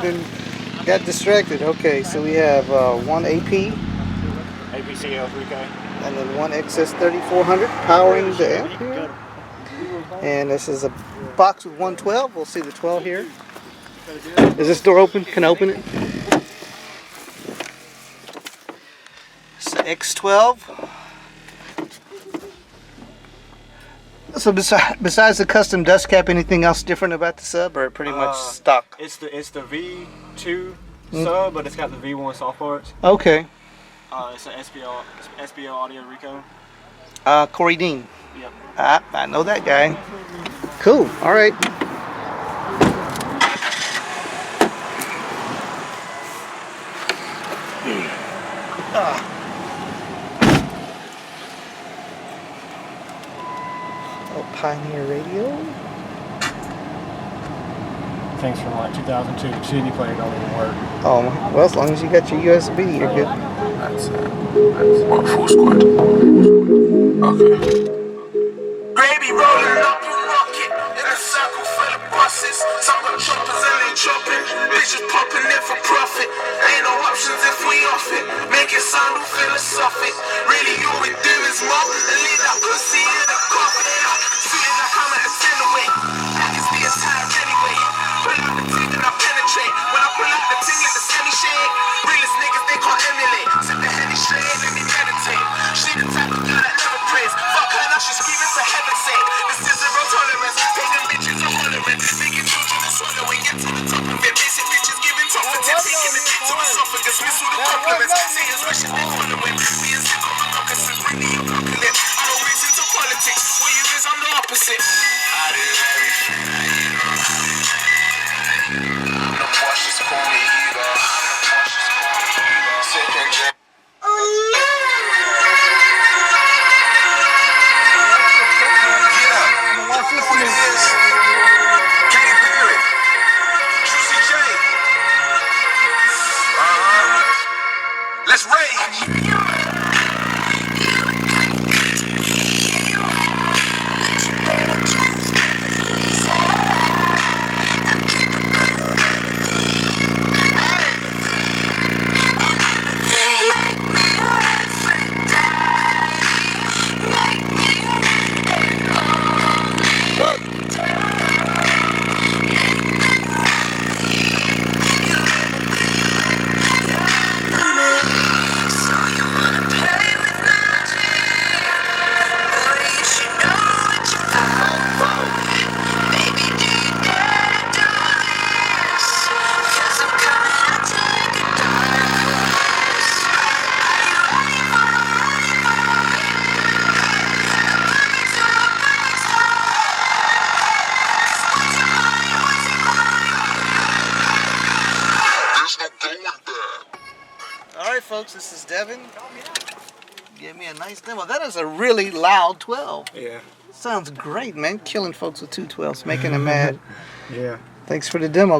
Then got distracted. Okay, so we have one AP APCL 3K. and then one XS 3400 powering the amp here. And this is a box with 112. We'll see the 12 here. Is this door open? Can I open it? It's the X12. So besides the custom dust cap, anything else different about the sub, or pretty much stock? It's the V2 sub, but it's got the V1 soft parts. Okay. It's an SPL Audio Rico. Corey Dean. Yep. I know that guy. Cool. All right. Pioneer Radio. Things from like 2002. The CD player don't even work. Oh, well, as long as you got your USB, you're good. That's what, full squad? Okay. Gravy rolling up a rocket in a circle full of buses. Some got choppers and they chopping. Bitches popping it for profit. Ain't no options if we off it. Make it sound all philosophic. Really, all we do is mob and leave that pussy in the coffin. Soon as I come at a tin away, that is the attire anyway. Pull out the teeth and I penetrate. When I pull out the ting, let the semi shake. Realest niggas they can't emulate. Sip the Henny straight, let me meditate. She the type of girl that never prays. Fuck her now, she's screaming for heaven's sake. This is zero tolerance. Take them bitches to hollering. Making children to swallow and get to the top of it. Basic bitches giving top for tips. Taking the dick to esophagus. Miss all the compliments. Sayers wishing they following. Being sick on my moccasins. Bring me your apocalypse. I don't race into politics. What you is, I'm the opposite. I do everything that you know. I'm the posh, just call me either. Sick and jet. Let's rage. Alright folks, this is Devin. Give me a nice demo. That is a really loud 12. Yeah. Sounds great, man. Killing folks with 212s, making them mad. Yeah. Thanks for the demo.